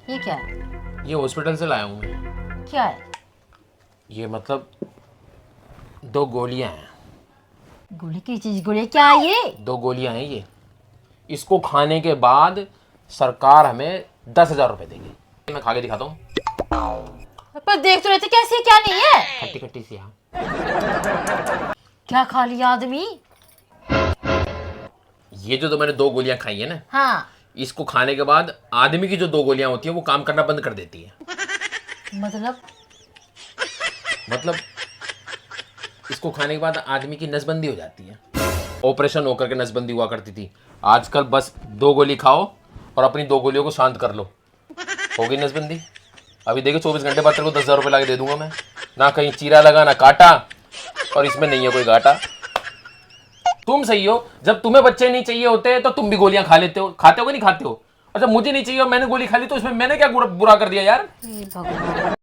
ये क्या है? ये हॉस्पिटल से लाया हूँ मैं। क्या है? ये मतलब 2 गोलियां हैं। गोली की चीज? गोली क्या है ये? 2 गोलियां हैं ये। इसको खाने के बाद सरकार हमें 10,000 रुपये देगी। मैं खा के दिखाता हूँ। पर देख तो रहे थे कैसी है क्या नहीं है। खट्टी खट्टी सी। हाँ, क्या खा लिया आदमी? ये जो मैंने 2 गोलियां खाई है ना, हाँ। इसको खाने के बाद आदमी की जो 2 गोलियां होती है वो काम करना बंद कर देती है। मतलब? मतलब इसको खाने के बाद आदमी की नसबंदी हो जाती है। ऑपरेशन होकर के नसबंदी हुआ करती थी। आजकल बस 2 गोली खाओ और अपनी 2 गोलियों को शांत कर लो, हो गई नसबंदी। अभी देखो 24 घंटे बाद तेरे को 10,000 रुपये ला के दे दूंगा मैं। ना कहीं चीरा लगा ना काटा, और इसमें नहीं है कोई घाटा। तुम सही हो, जब तुम्हें बच्चे नहीं चाहिए होते तो तुम भी गोलियां खा लेते हो। खाते हो कि नहीं खाते हो? और जब मुझे नहीं चाहिए और मैंने गोली खा ली तो इसमें मैंने क्या बुरा कर दिया यार। हे भगवान।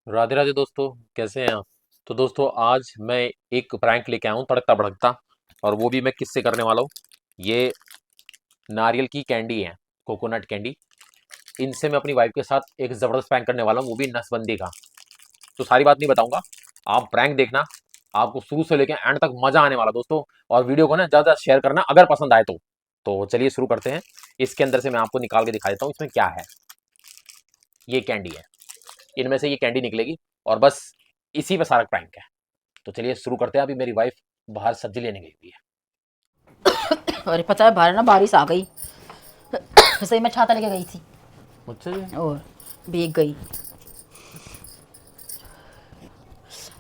राधे राधे दोस्तों, कैसे हैं आप? तो दोस्तों आज मैं एक प्रैंक लेके आया हूँ, तड़कता भड़कता। और वो भी मैं किससे करने वाला हूँ। ये नारियल की कैंडी है, कोकोनट कैंडी। इनसे मैं अपनी वाइफ के साथ एक ज़बरदस्त प्रैंक करने वाला हूँ, वो भी नसबंदी का। तो सारी बात नहीं बताऊंगा, आप प्रैंक देखना। आपको शुरू से लेकर एंड तक मजा आने वाला दोस्तों। और वीडियो को ना ज़्यादा शेयर करना अगर पसंद आए तो चलिए शुरू करते हैं। इसके अंदर से मैं आपको निकाल के दिखा देता हूँ इसमें क्या है। ये कैंडी है, इनमें से ये कैंडी निकलेगी और बस इसी पे सारा प्रैंक है। तो चलिए शुरू करते हैं। अभी मेरी वाइफ बाहर सब्जी लेने गई हुई है। अरे पता है बाहर ना बारिश आ गई। सही मैं छाता लेके गई थी मुझसे जी? और भीग गई।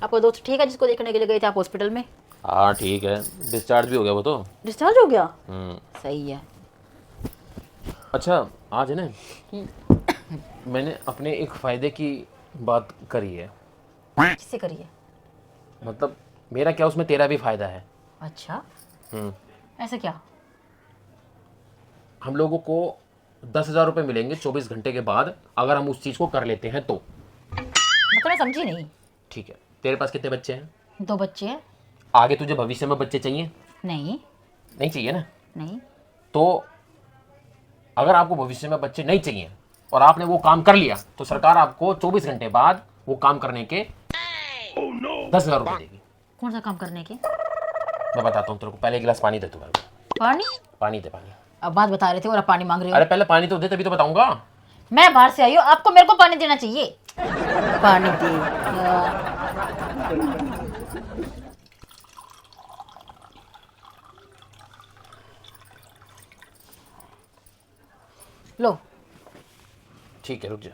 आपका दोस्त ठीक है जिसको देखने के लिए गए थे आप हॉस्पिटल में? हाँ ठीक है, डिस्चार्ज भी हो गया वो तो। डिस्चार्ज हो गया? हम्म। सही है। अच्छा, आज है ना, मैंने अपने एक फ़ायदे की बात करी है। किससे करिए? मतलब मेरा क्या, उसमें तेरा भी फ़ायदा है। अच्छा, हम्म। ऐसे क्या? हम लोगों को 10,000 रुपये मिलेंगे 24 घंटे के बाद, अगर हम उस चीज़ को कर लेते हैं तो। मतलब मैं समझी नहीं। ठीक है, तेरे पास कितने बच्चे हैं? 2 बच्चे हैं। आगे तुझे भविष्य में बच्चे चाहिए? नहीं। नहीं चाहिए ना? नहीं। तो अगर आपको भविष्य में बच्चे नहीं चाहिए और आपने वो काम कर लिया तो सरकार आपको 24 घंटे बाद वो काम करने के 10,000 रुपये देगी। कौन सा काम करने के? मैं बताता हूँ तेरे को, पहले एक गिलास पानी दे तू मेरे को। पानी? पानी दे, पानी। अब बात बता रहे थे और अब पानी मांग रहे हो। अरे पहले पानी तो दे, तभी तो बताऊंगा। मैं बाहर से आई हूँ, आपको मेरे को पानी देना चाहिए। पानी दे। लो। ठीक है, रुक जा।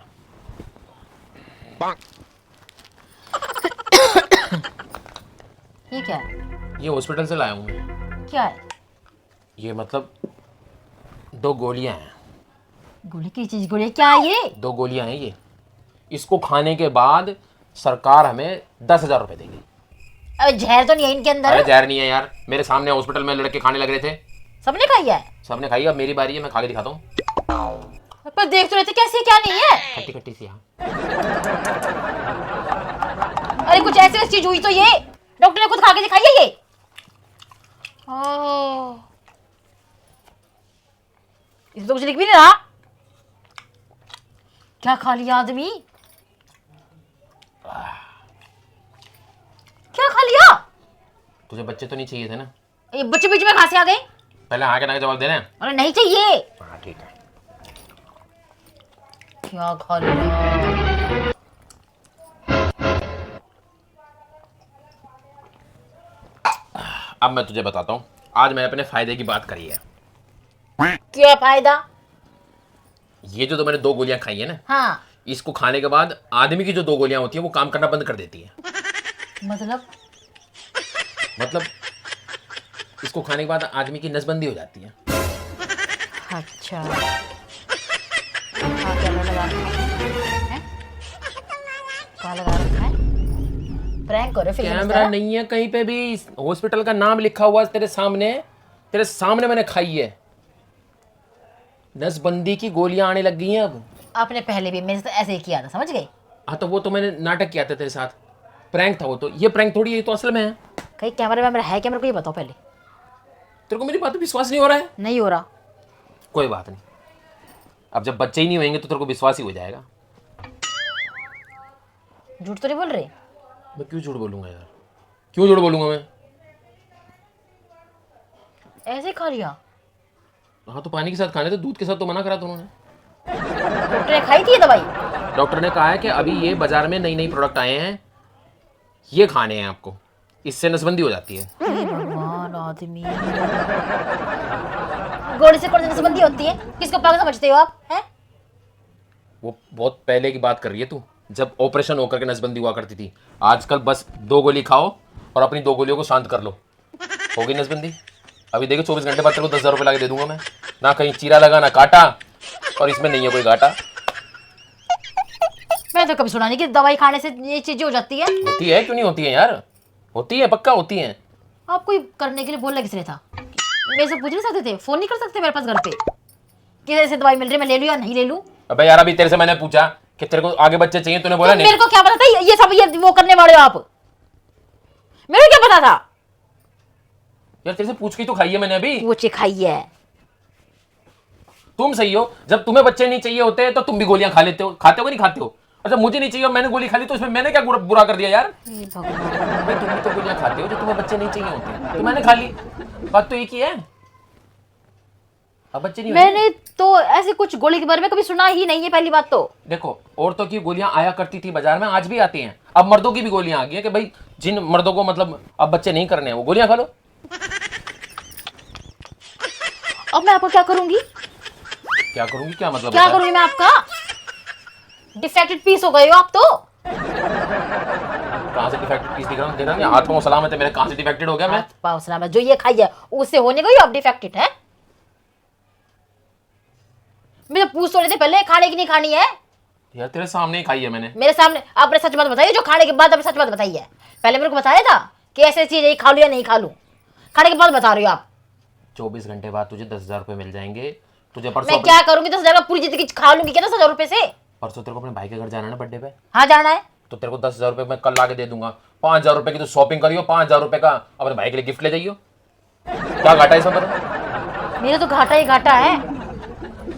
ये क्या है? ये हॉस्पिटल से लाया हूँ मैं। क्या है? ये मतलब 2 गोलियां हैं। गोली की चीज? गोली क्या है ये? 2 गोलियां हैं ये। इसको खाने के बाद सरकार हमें 10,000 रुपये देगी। अरे जहर तो नहीं है इनके अंदर? अरे जहर नहीं है यार, मेरे सामने हॉस्पिटल में लड़के खाने लग रहे थे। सबने खाई है? सबने खाई, अब मेरी बारी है, मैं खा के दिखाता हूँ। पर देख तो रहे थे कैसी है क्या नहीं है। खट्टी खट्टी सी। हाँ, अरे कुछ ऐसी चीज हुई तो ये डॉक्टर ने खुद खा के दिखाई है ये। ओह, इसमें तो कुछ लिख भी नहीं रहा। क्या खा लिया आदमी? क्या खा लिया? तुझे बच्चे तो नहीं चाहिए थे ना? ये बच्चे बीच में कहां से आ गए? पहले हाँ के ना के जवाब देना। अरे नहीं चाहिए। हाँ ठीक है। क्या खा लिया? अब मैं तुझे बताता हूँ, आज मैंने अपने फायदे की बात करी है। क्या फायदा? ये जो मैंने 2 गोलियां खाई है ना, हाँ। इसको खाने के बाद आदमी की जो 2 गोलियां होती है वो काम करना बंद कर देती है। मतलब? मतलब इसको खाने के बाद आदमी की नसबंदी हो जाती है। अच्छा। हाँ, कैमरा लगा रखा है? कहाँ लगा रखा है? प्रैंक करो फिल्म कैमरा नहीं है कहीं पे भी, हॉस्पिटल का नाम लिखा हुआ है तेरे सामने मैंने खाई है। नसबंदी की गोलियां आने लग गई हैं अब। आपने पहले भी मेरे साथ ऐसे ही किया था, समझ गए? हाँ तो वो तो मैंने नाटक किया था तेरे साथ, प्रैंक था वो तो। ये प्रैंक थोड़ी है, ये तो असल में है। कहीं कैमरे में मेरा है क्या, मेरे को ये बताओ पहले। तेरे को मेरी बात पे विश्वास नहीं हो रहा है? नहीं हो रहा। कोई बात नहीं, अब जब बच्चे ही नहीं होंगे तो तेरे को विश्वास ही हो जाएगा। झूठ तो नहीं बोल रहे? मैं क्यों झूठ बोलूंगा यार, क्यों झूठ बोलूंगा मैं? ऐसे खा लिया? हाँ तो पानी के साथ खाने थे, दूध के साथ तो मना करा था उन्होंने। डॉक्टर ने खाई थी ये दवाई? डॉक्टर ने कहा है कि अभी ये बाजार में नई नई प्रोडक्ट आए हैं, ये खाने हैं आपको, इससे नसबंदी हो जाती है। हे भगवान, आदमी गोली से कौन सी नसबंदी होती है? किसको पागल समझते हो आप? हैं? वो बहुत पहले की बात कर रही है तू, जब ऑपरेशन होकर के नसबंदी हुआ करती थी। आजकल बस 2 गोली खाओ और अपनी 2 गोलियों को शांत कर लो, हो गई नसबंदी। अभी देखो 24 घंटे बाद तेरे को 10,000 रुपये ला के दे दूंगा मैं, ना कहीं चीरा लगा ना काटा, और इसमें नहीं है कोई घाटा। मैं तो कभी सुना नहीं कि दवाई खाने से ये चीजें हो जाती है। होती है, क्यों नहीं होती है यार, होती है, पक्का होती है। आप कोई करने के लिए बोलना किसने था? मेरे से पूछ नहीं सकते थे? फोन नहीं कर सकते मेरे पास घर पे कि ऐसे दवाई मिल रही है, मैं ले लूं या नहीं ले लूं? अबे यार अभी तेरे से मैंने पूछा कि तेरे को आगे बच्चे चाहिए, तूने बोला तो नहीं। मेरे को क्या पता था ये सब ये वो करने वाले हो आप? मेरे को क्या पता था? यार तेरे से पूछ के तो खाई है मैंने अभी। वो चे खाई है। तुम सही हो, जब तुम्हें बच्चे नहीं चाहिए होते तो तुम भी गोलियां खा लेते हो, खाते हो कि नहीं खाते हो? अच्छा मुझे नहीं चाहिए और मैंने गोली खा ली तो इसमें मैंने क्या बुरा कर दिया यार? हे भगवान, भाई तुम भी तो गोलियां खाते हो जो तुम्हें बच्चे नहीं चाहिए होते, तो मैंने खा ली, बात तो एक ही है। अब बच्चे नहीं होते। मैंने तो ऐसे कुछ गोली के बारे में कभी सुना ही नहीं है, पहली बात तो। देखो औरतों की गोलियां आया करती थी बाजार में, आज भी आती हैं। अब मर्दों की भी गोलियां आ गई हैं कि भाई जिन मर्दों को मतलब अब बच्चे नहीं करने हैं वो गोलियां खा लो। अब मैं आपको क्या करूंगी? क्या करूंगी, क्या मतलब क्या होता है? करूंगी मैं आपका? डिफेक्टेड पीस हो गए हो आप तो। कहां से डिफेक्टेड पीस दिख रहा हूं? देखा नहीं, हाथ पांव सलामत है मेरे, कहां से डिफेक्टेड हो गया मैं? हाथ पाँव सलामत, जो ये खाई है उससे होने गई आप डिफेक्टेड है? मैं तो पूछ तो रहे थे पहले खाने की नहीं खानी है। यार तेरे सामने ही खाई है मैंने। मेरे सामने आपने सच बात बताई, जो खाने के बाद आपने सच बात बताई है। पहले मेरे को बताया था कि ऐसे चीज यही खा लूं या नहीं खा लूं, खाने के बाद बता रहे हो आप। 24 घंटे बाद तुझे 10,000 रुपए मिल जाएंगे। तुझे मैं परसों क्या करूंगी? 10,000 का पूरी जिंदगी खा लूंगी क्या 10,000 रुपए से? परसों तेरे को अपने भाई के घर जाना है ना बर्थडे पे, हाँ जाना है। तो तेरे को 10,000 रुपए मैं कल ला के दे दूंगा। 5,000 रुपए की तो शॉपिंग करियो, 5,000 रुपए का अपने भाई के लिए गिफ्ट ले जाइयो। क्या घाटा है इसमें बता? मेरा तो घाटा ही घाटा है।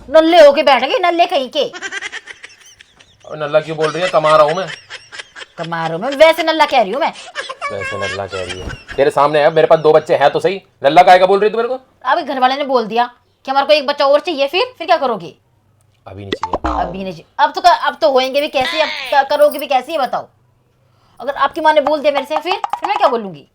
नल्ले होके बैठ गए, नल्ले कहीं के। और नल्ला क्यों बोल रही है? कमा रहा हूं मैं। कमा रहा हूं मैं, वैसे नल्ला कह रही हूँ मैं। वैसे नल्ला कह रही है? तेरे सामने है, मेरे पास 2 बच्चे हैं तो सही, नल्ला काहे का बोल रही है तू मेरे को? अभी घर वाले ने बोल दिया कि हमारे को एक बच्चा और चाहिए, फिर क्या करोगी? अभी नहीं चाहिए। अभी नहीं चाहिए। अब तो होएंगे भी कैसे? अब करोगे भी कैसे, ये बताओ। अगर आपकी माँ ने बोल दिया मेरे से, फिर मैं क्या बोलूंगी?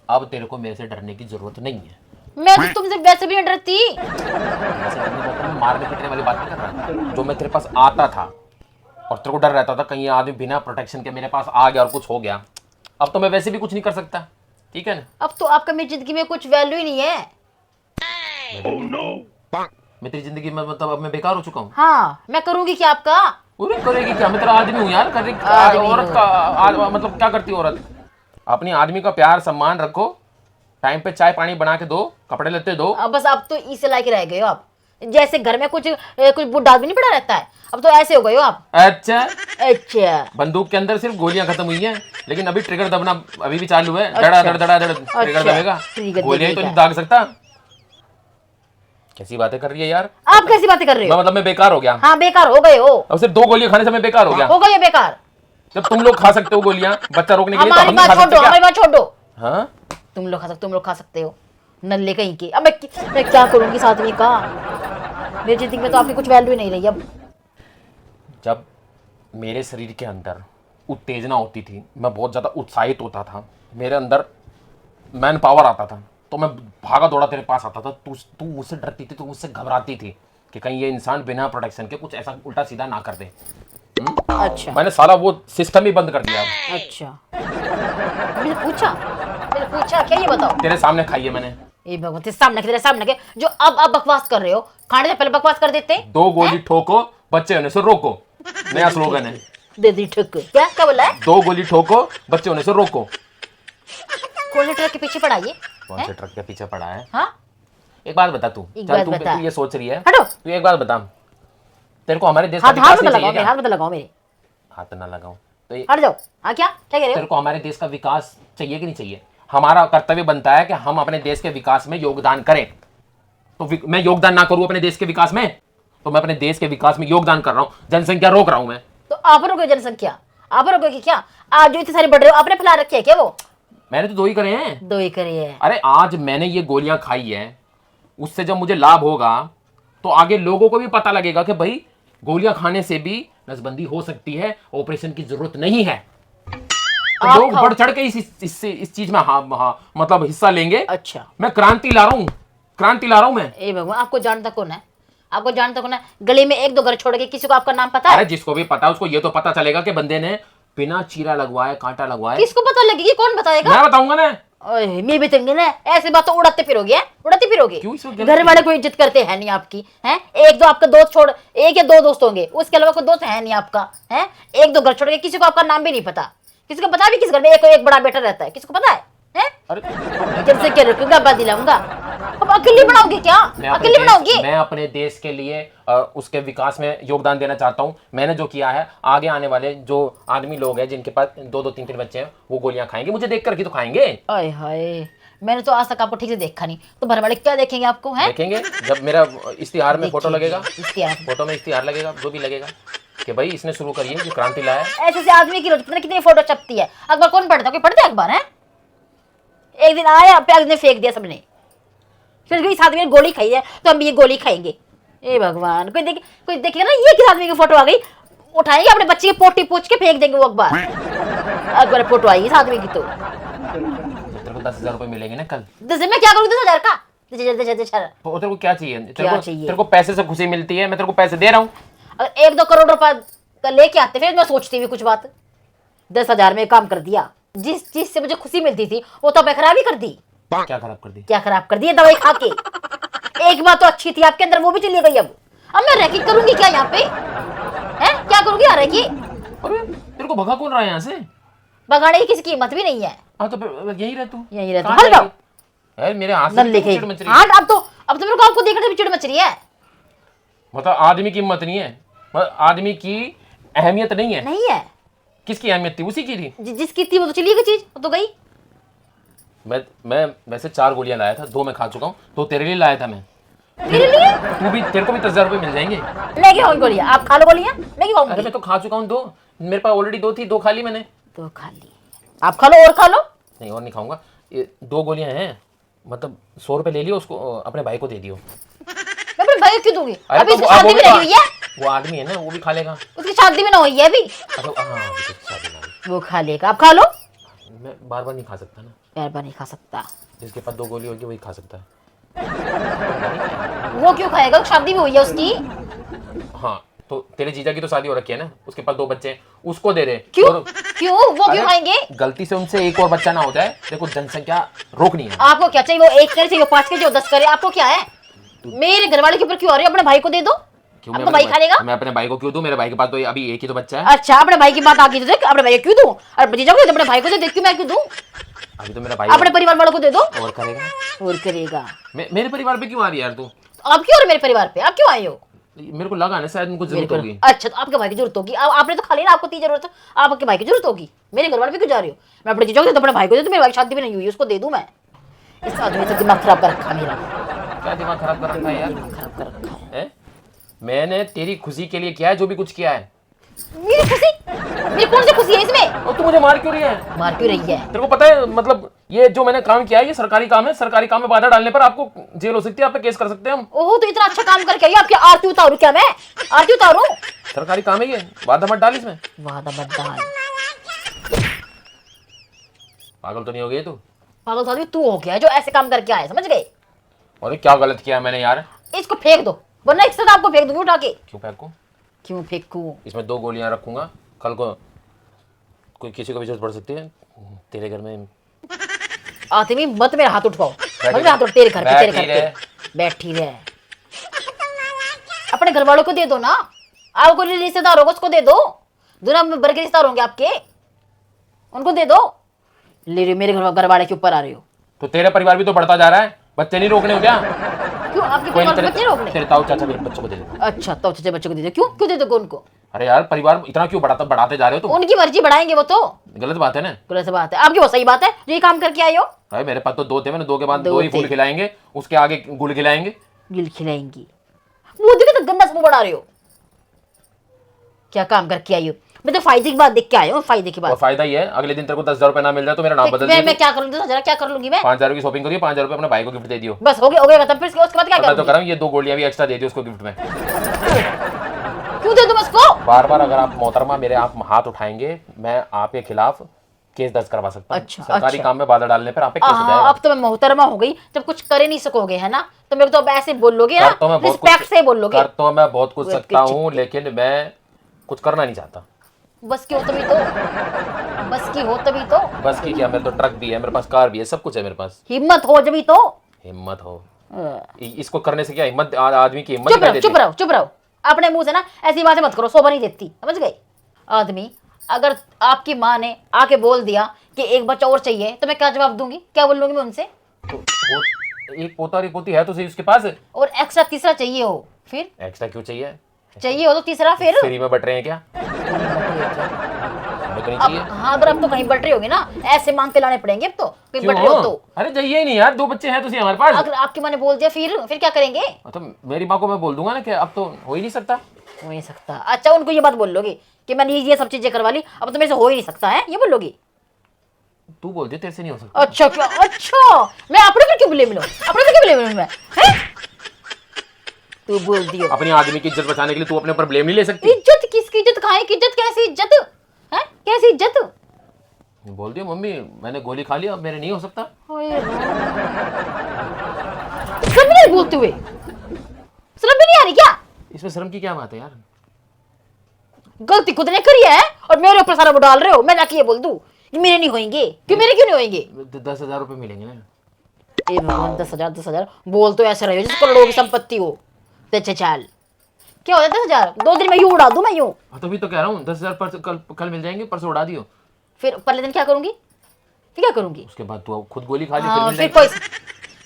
अब तेरे को मेरे से डरने की जरूरत नहीं है। मैं तो तुमसे वैसे भी नहीं डरती। ऐसे डरने की बात, मैं मारने पीटने वाली बात नहीं कर रहा। जो मैं तेरे पास आता था और तेरे को डर रहता था कहीं आदमी बिना प्रोटेक्शन के मेरे पास आ गया और कुछ हो गया, अब तो मैं वैसे भी कुछ नहीं कर सकता, ठीक है ना? अब तो आपका मेरी जिंदगी में कुछ वैल्यू ही नहीं है। मैं तेरी जिंदगी में मतलब अब मैं बेकार हो चुका हूँ। हाँ, मैं करूंगी क्या आपका? पूरी करेगी क्या? मैं तेरा आदमी हूँ यार, कर आदमी औरत हो। का मतलब क्या करती है औरत? अपनी आदमी का प्यार सम्मान रखो, टाइम पे चाय पानी बना के दो, कपड़े लेते दो। अब बस आप तो इसे लायक रह गए हो आप। जैसे घर में कुछ बुढ़ा आदमी नहीं पड़ा रहता है, अब तो ऐसे हो गए हो आप। अच्छा, अच्छा बंदूक के अंदर सिर्फ गोलियां खत्म हुई हैं, लेकिन अभी ट्रिगर दबना अभी भी चालू है। धड़ा धड़ धड़ा धड़ ट्रिगर अच्छा, दबेगा, ट्रिगर गोलियां ही तो दबेगा। नहीं दाग सकता। कैसी बातें कर रही है यार? आप कैसी बातें कर रहे हो? मतलब मैं बेकार हो गया? हाँ बेकार हो गए हो। अब सिर्फ 2 गोलियां खाने से मैं बेकार हो गया? हो गए बेकार। जब तुम लोग खा सकते हो गोलियां बच्चा रोकने के लिए, तो हमारी हम नहीं बात खा छोड़ दो, सकते हमारी क्या? बात छोड़ दो। हाँ तुम लोग खा सकते हो, नल्ले कहीं के। अब मैं क्या करूंगी इस आदमी का? मेरी जिंदगी में तो आपकी कुछ वैल्यू नहीं रही अब। जब मेरे शरीर के अंदर उत्तेजना होती थी, मैं बहुत ज़्यादा उत्साहित होता था, मेरे अंदर मैन पावर आता था, तो मैं भागा दौड़ा तेरे पास आता था। तू मुझसे डरती थी, तू मुझसे घबराती थी कि कहीं ये इंसान बिना प्रोटेक्शन के कुछ ऐसा उल्टा सीधा ना कर दे। अच्छा मैंने सारा वो सिस्टम ही बंद कर दिया। अच्छा, मैंने पूछा क्या, ये बताओ। तेरे सामने खाई है मैंने। ए भगवान, तेरे सामने के जो अब बकवास कर रहे हो, खाने से पहले बकवास कर देते। 2 गोली ठोको, बच्चे होने से रोको, नया स्लोगन है। दे दी ठुक। क्या बोला है? 2 गोली ठोको, बच्चे होने से रोको। कौन से ट्रक के पीछे पड़ा ये? कौन से ट्रक के पीछे पड़ा है? हाँ एक बात बता तू, एक चल बात तू बता। ये सोच रही है, हटो। तू एक बात बता, तेरे को हमारे देश का हाथ विकास मत नहीं लगाओ चाहिए मेरे, क्या? हाथ मत लगाओ मेरे। हाथ ना लगाऊं तो हट जाओ। हाँ क्या कह रहे तेरे हो? को हमारे देश का विकास चाहिए कि नहीं चाहिए? हमारा कर्तव्य बनता है कि हम अपने देश के विकास में योगदान करें। तो मैं योगदान ना करूं अपने देश के विकास में तो मैं अपने देश के विकास में योगदान कर रहा हूँ, जनसंख्या रोक रहा हूँ मैं। तो आप रोके जनसंख्या, आप रोके क्या? आज जो इतनी सारी बढ़ रही हो आपने फैला रखी है क्या? वो मैंने तो 2 ही करे हैं। 2 ही करी है। अरे आज मैंने ये गोलियां खाई है, उससे जब मुझे लाभ होगा तो आगे लोगों को भी पता लगेगा कि भाई गोलियां खाने से भी नसबंदी हो सकती है, ऑपरेशन की जरूरत नहीं है। तो लोग बढ़ चढ़ के इस चीज में मतलब हिस्सा लेंगे। अच्छा, मैं क्रांति ला रहा हूँ, क्रांति ला रहा हूँ मैं। ए भगवान, आपको जानता कौन है? आपको जानता कौन है? गली में 1-2 घर छोड़ के किसी को आपका नाम पता है? अरे जिसको भी पता है उसको ये तो पता चलेगा कि बंदे ने बिना चीरा लगवाए, कांटा लगवाए। किसको पता लगेगी? कौन बताएगा? मैं बताऊंगा ना। मैं भी तंगे ना, ऐसे बात तो उड़ाते फिरोगे, उड़ाते फिरोगे। क्यों इस वक्त घर वाले कोई इज्जत करते हैं नहीं आपकी, हैं? 1-2 आपका दोस्त छोड़, 1 या 2 दोस्त होंगे, उसके अलावा कोई दोस्त है नहीं आपका, हैं? 1-2 घर छोड़ के किसी को आपका नाम भी नहीं पता। किसी को पता भी किस घर में एक बड़ा बेटा रहता है? किसको पता है? अरे जब से क्या रखूंगा, बात दिलाऊंगा। अब अकेले बनाओगे क्या? अकेले बनाओगे? मैं अपने देश के लिए उसके विकास में योगदान देना चाहता हूँ। मैंने जो किया है, आगे आने वाले जो आदमी लोग हैं जिनके पास 2-2 3-3 बच्चे हैं, वो गोलियां खाएंगे, मुझे देख करके तो खाएंगे। आय हाय, मैंने तो आज तक आपको ठीक से देखा नहीं, तो घर वाले क्या देखेंगे आपको? हैं? देखेंगे जब मेरा इश्तिहार में फोटो देखिए, लगेगा, इश्तिहार। फोटो में इश्तिहार लगेगा, जो भी लगेगा कि भाई इसने शुरू करी है, जो क्रांति लाया है। ऐसे से आदमी की रोज पता नहीं कितनी फोटो छपती है। अखबार कौन पढ़ता है? कोई पढ़ता है अखबार? है एक दिन आया, प्याज ने फेंक दिया सबने, फिर इस आदमी ने गोली खाई है तो हम भी ये गोली खाएंगे। ए भगवान, कोई देखेगा ना ये किस आदमी की फोटो आ गई, उठाएंगे अपने बच्चे की पोटी पूछ के फेंक देंगे वो अखबार। अखबार फोटो आई इस आदमी की तो तेरे को 10,000 रुपए मिलेंगे ना कल। 10 मैं क्या करूँ 10,000 का? तो तेरे को क्या चाहिए? क्या चाहिए? तेरे को पैसे से खुशी मिलती है, मैं तेरे को पैसे दे रहा हूँ। अगर 1-2 करोड़ रुपया लेके आते फिर मैं सोचती हुई कुछ बात। 10,000 में काम कर दिया, जिस चीज से मुझे खुशी मिलती थी वो तो मैं खराब ही कर दी। क्या खराब कर दी? क्या खराब कर दी? दवाई खा के। एक बात तो अच्छी थी आपके अंदर, वो भी चली गई। अब मैं रह के करूंगी क्या यहाँ पे? हैं? क्या करूंगी यहाँ रह के? अरे तेरे को भगा कौन रहा है यहाँ से? भगाने की किसी कीमत भी नहीं है। हाँ तो फिर यही रह तू। यहीं रहता कहाँ हट जाओ। जाएगी? यार मेरे हाथ से नल्ले भी के चिढ़ मच रही है। हट। अब तो मेरे को आपको देखने से चिढ़ मच रही है। मतलब आदमी की हिम्मत नहीं है, मतलब आदमी की अहमियत नहीं है। नहीं है। किसकी अहमियत थी? उसी की थी। जिसकी थी वो तो चली गई चीज, वो तो गई। मैं वैसे 4 गोलियां लाया था, 2 मैं खा चुका हूँ, तो तेरे लिए लाया था मैं। मेरे लिए तेरे को भी 10,000 रुपए मिल जाएंगे। लेके आओ गोलियां, आप खा लो गोलियां, लेके आओ। अरे मैं तो खा चुका हूँ 2, मेरे पास ऑलरेडी 2 थी, 2 खा ली मैंने। तो खा ली, आप खा लो और खा लो। नहीं और नहीं खाऊंगा। ये 2 गोलियां हैं, मतलब 100 रुपए ले लियो, उसको अपने भाई को दे दियो। मैं अपने भाई को क्यों दूंगी? अरे अभी तो इसकी शादी भी नहीं हुई है। वो आदमी है ना, वो भी खा लेगा। उसकी शादी भी ना हुई है अभी। अच्छा हाँ, अभी तो शादी ना हुई। वो खा लेगा, आप खा लो। मैं बार बार नहीं खा सकता ना। यार बार नहीं खा सकता। जिसके पास 2 गोली होगी वही खा सकता है। वो क्यों खाएगा? शादी भी हुई है उसकी। हाँ तो तेरे जीजा की तो शादी हो रखी है ना, उसके पास 2 बच्चे हैं, उसको दे दे। क्यों? और क्यों वो क्यों अरे, खाएंगे? गलती से उनसे एक और बच्चा ना हो जाए, देखो जनसंख्या रोकनी है। आपको क्या चाहिए? वो 1 करे चाहिए, वो 5 करे, वो 10 करे, आपको क्या है? मेरे घर वाले के ऊपर क्यों आ रही हो? अपने भाई को दे दो। क्यों? आपका भाई खा लेगा। मैं अपने भाई को क्यों दूं? मेरे भाई के पास तो अभी एक ही तो बच्चा है। अच्छा, अपने भाई की बात आ गई तो देख, अपने भाई को क्यों दूं? और जीजा को दे, अपने भाई को दे, देख क्यों मैं क्यों दूं? अभी तो मेरा भाई अपने परिवार वालों को दे दो। और करेगा। और करेगा। मेरे परिवार पे क्यों आ रही है यार तू? तो आप क्यों? और मेरे परिवार पे आप क्यों आए हो? मेरे को लगा ना शायद उनको जरूरत होगी। अच्छा, तो आपके भाई की जरूरत होगी। आपने तो खा लिया ना, आपको इतनी जरूरत है, आपके भाई की जरूरत होगी। मेरे घर वाले पे क्यों जा रही हो? मैं अपने जीजा को दे, तो अपने भाई को दे, तो मेरे भाई की शादी भी नहीं हुई, उसको दे दूं मैं। इस आदमी से दिमाग खराब कर रखा मेरा। क्या दिमाग खराब कर रखा है यार? खराब कर रखा है। हैं? मैंने तेरी खुशी के लिए किया है जो भी कुछ किया है। मेरी खुशी? मेरी कौन सी खुशी है इसमें? और तू मुझे मार क्यों रही है? मार क्यों रही है? तेरे को पता है मतलब ये जो मैंने काम किया है ये सरकारी काम है, सरकारी काम में बाधा डालने पर आपको जेल हो सकती है, आप पे केस कर सकते हैं हम। ओहो, तो इतना अच्छा काम करके आई, आपकी आरती उतारूं क्या मैं? आरती उतारूं? सरकारी काम है ये, बाधा मत डाल इसमें। वादा मत डाल। पागल तो नहीं हो गई तू? पागल आदमी तू हो गया जो ऐसे काम करके आया, समझ गए? अरे क्या गलत किया है मैंने यार? इसको फेंक दो, वरना एक साथ आपको फेंक दूंगी उठा के। क्यों फेंकूं? क्यों फेंकूं? इसमें 2 गोलियां रखूंगा, कल को कोई किसी को भी जरूरत पड़ सकती है तेरे घर में। आते भी मत मेरा हाथ उठवाओ, मत मेरा हाथ उठ, तेरे घर पे, तेरे घर पे बैठी रहे। अपने घर वालों को दे दो ना, आपको रिश्तेदार होगा उसको दे दो। दुनिया में भर के रिश्तेदार होंगे आपके, उनको दे दो। ले रहे मेरे घर वाले के ऊपर आ रहे हो। तो तेरा परिवार भी तो बढ़ता जा रहा है, बच्चे नहीं रोकने हो क्या? क्यों? आपके कोई परिवार नहीं, में बच्चे रोकने? तेरे ताऊ चाचा के बच्चों को दे दे। अच्छा, तो अच्छे बच्चों को दे दो। क्यों क्यों दे दो उनको? अरे यार परिवार इतना क्यों बढ़ाते जा रहे हो तुम? उनकी मर्जी, बढ़ाएंगे वो तो। गलत बात है ना? गलत बात है आपकी, वो सही बात है जो ये काम करके आए हो। भाई मेरे पास तो 2 थे, मैंने 2 के बाद 2 दो ही फूल थे। खिलाएंगे, उसके आगे गुल खिलाएंगे। गिल खिलाएंगी। मुंह देखे तो गंदा मुंह बना रहे हो। क्या काम करके आई हो? मैं तो फायदे की बात देख के आया हूँ, फायदे की और बात। फायदा ये है, अगले दिन तेरे को 10,000 रुपए ना मिल जाए तो मेरा नाम बदल मैं दियो। क्या करूँगी? 10,000 क्या कर लूंगी मैं? 5,000 की शॉपिंग करिए, 5,000 रुपए अपने भाई को गिफ्ट दे दियो। बस हो गया खत्म। फिर उसके बाद क्या मैं तो करूँगी? कर रहा हूँ, ये 2 गोलियां भी एक्स्ट्रा दे दियो उसको गिफ्ट में। क्यों दे दूं मैं उसको? बार बार अगर आप मोहतरमा मेरे आप हाथ उठाएंगे, मैं आपके खिलाफ केस दर्ज करवा सकता हूँ। अच्छा, सरकारी अच्छा। काम में बाधा डालने पर आप पे केस हो हाँ, जाएगा। अब तो मैं मोहतरमा हो गई, जब कुछ कर ही नहीं सकोगे है ना, तो मेरे को तो अब ऐसे बोलोगे ना, कर तो मैं बहुत रिस्पेक्ट से बोलोगे। कर तो मैं बहुत कुछ वो सकता पीछे- हूँ, लेकिन मैं कुछ करना नहीं चाहता। बस की हो तभी तो, बस की हो तभी तो, बस की क्या, मेरे तो ट्रक भी है, मेरे पास कार भी है, सब कुछ है मेरे पास। हिम्मत हो जभी तो। हिम्मत हो, अ, इसको करने से क्या हिम्मत, आदमी की हिम्मत चुप दिखाई रहो देती चुप है। रहो चुप रहो। अपने मुंह से ना ऐसी बातें मत करो, शोभा नहीं देती, समझ गए? आदमी अगर आपकी माँ ने आके बोल दिया कि एक बच्चा और चाहिए, तो मैं क्या जवाब दूंगी? क्या बोलूंगी मैं उनसे? एक पोता और एक पोती है तो सही उसके पास। और एक्स्ट्रा तीसरा चाहिए हो, फिर एक्स्ट्रा क्यों चाहिए? चाहिए हो तो तीसरा फिर। फ्री में बट रहे हैं क्या? हमें तो नहीं अब चाहिए। हाँ, अगर अब तो कहीं बट रही होगी ना, ऐसे मांग के लाने पड़ेंगे अब तो, कहीं बट रहे हो क्यों? तो। अरे चाहिए ही नहीं यार, 2 बच्चे हैं तो सही हमारे पास। अगर आपकी माँ ने बोल दिया, फिर क्या करेंगे? तो मेरी माँ को मैं बोल दूंगा ना कि अब तो हो ही नहीं सकता। हो नहीं सकता? अच्छा, उनको ये बात बोल लोगी कि मैंने ये सब चीजें करवा ली, अब तो मेरे से हो ही नहीं सकता है, ये बोलोगी? तू बोल दे तेरे से नहीं हो सकता। अच्छा क्या? अच्छा, मैं अपने पे क्यों ब्लेम लूं? अपने पे क्यों ब्लेम लूं मैं? हैं? तू बोल दियो। अपनी आदमी की इज्जत बचाने के लिए तू अपने ऊपर ब्लेम नहीं ले सकती। इज्जत किसकी? इज्जत खाए की इज्जत? कैसी इज्जत है? कैसी इज्जत? बोल दियो मम्मी मैंने गोली खा लिया, अब मेरे नहीं हो सकता। सब नहीं बोलते हुए शर्म भी नहीं आ रही क्या? इसमें शर्म की क्या बात है यार? गलती खुद ने करी है और मेरे ऊपर सारा वो डाल रहे हो। मैं जाके ये बोल दूं कि मेरे नहीं होंगे? क्यों मेरे क्यों नहीं होंगे? 10,000 रुपए मिलेंगे ना। ए भगवान, 10,000 बोल तो ऐसे रहे हो जिसको करोड़ों की संपत्ति हो। तो अच्छा चल, क्या होता है 10,000? 2 दिन में यूं उड़ा दूं मैं यूं। हाँ तो भी तो कह रहा हूँ 10,000 कल मिल जाएंगे, परसों उड़ा दियो। फिर पहले दिन क्या करूंगी? फिर क्या करूंगी? उसके बाद तू खुद गोली खा ली, फिर हाँ, मिल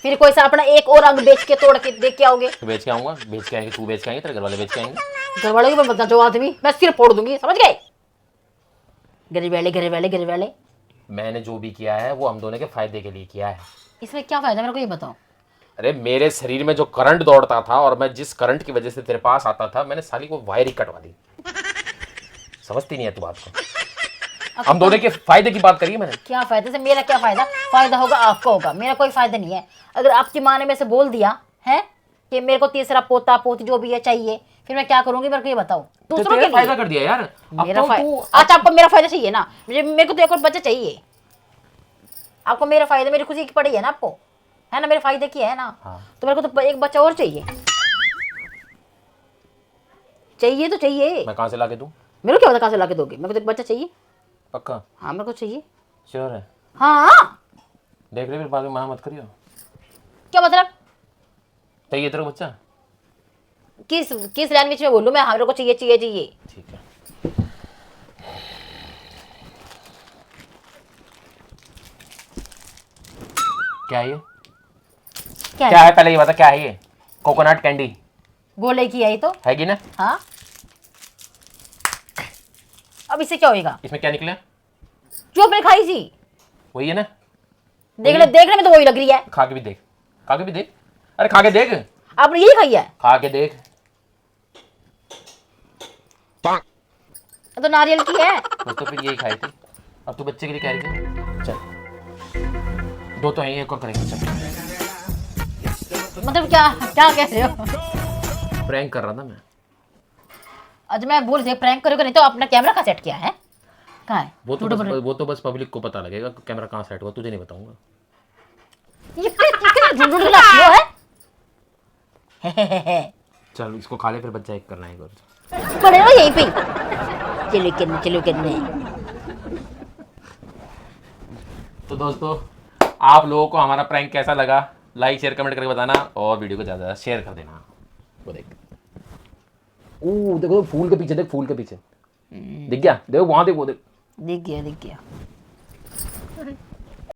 फिर कोई सा अपना एक और अंग बेच के तोड़ के देख के आओगे। तो बेच के आऊंगा, बेच के आएंगे, तू बेच के आएंगे, तेरे घर वाले बेच के आएंगे। घर वालों की मैं बता, जो आदमी मैं सिर फोड़ दूंगी, समझ गए? गरीब वाले। मैंने जो भी किया है वो हम दोनों के फायदे के लिए किया है। इसमें क्या फायदा मेरे को ये बताओ? अरे मेरे शरीर में जो करंट दौड़ता था और मैं जिस करंट की वजह से तेरे पास आता था, मैंने साली को वायर ही कटवा दी। समझती नहीं है तू बात को। हम दोनों के फायदे की बात करिए मैंने। क्या फायदा से? मेरा क्या फायदा? फायदा होगा आपको होगा, मेरा कोई फायदा नहीं है। अगर आपकी माँ ने मेरे से बोल दिया है कि मेरे को तीसरा पोता पोती जो भी है चाहिए, फिर मैं क्या करूंगी? मेरे को ये बताओ। तो दूसरों के तेरा लिए फायदा कर दिया यार। अब मेरा तो फायदा। अच्छा, आपको मेरा फायदा चाहिए ना? मेरे को तो एक और बच्चा चाहिए। आपको मेरा फायदा, मेरी खुशी की पड़ी है ना आपको, है ना? मेरे फायदे की है ना? हाँ। तो मेरे को तो एक बच्चा और चाहिए। चाहिए तो चाहिए। मैं कहाँ से ला के दूं? मेरे को क्या पता कहाँ से लाके दोगे? मेरे को तो एक बच्चा चाहिए। पक्का? हाँ, मेरे को चाहिए। श्योर है? हाँ। देख ले फिर बाद में मना मत करियो। क्या मतलब? चाहिए तेरे को बच्चा? किस लैंग्वेज में बोलूं मैं? हाँ, मेरे को चाहिए। ठीक है। क्या है ये? क्या है पहले ये बता, क्या है ये? कोकोनट कैंडी गोले की आई तो हैगी ना? हाँ। अब इससे क्या होएगा? इसमें क्या निकला? जो आपने खाई थी, वही है ना? देखने में तो वही लग रही है। खा के भी देख, खा के भी देख। अरे खा के देख, आपने यही खाई है? खा के देख। ये तो नारियल की है। बस तो फिर यही खाई थी। अब तू बच्चे के लिए कह रही थी। चल 2 तो हैं, एक और करेंगे। चल मतलब क्या क्या कह रहे हो? प्रैंक कर रहा था मैं। आज मैं बोल रही प्रैंक करोगे, नहीं तो अपना कैमरा का सेट किया है? कहाँ है? वो तो बस पब्लिक को पता लगेगा कैमरा कहाँ सेट हुआ, तुझे नहीं बताऊंगा। ये कितना झुंझुन लाती हो है? चल इसको खा ले, फिर बच्चा एक करना है। पड़े रहो यहीं पे। चलो करने। तो दोस्तों आप लोगों को हमारा प्रैंक कैसा लगा, लाइक शेयर कमेंट करके बताना और वीडियो को ज़्यादा ज़्यादा शेयर कर देना। वो देख, देखो फूल के पीछे, देख फूल के पीछे दिख गया, देखो वहां देख, वो देख। दिख गया।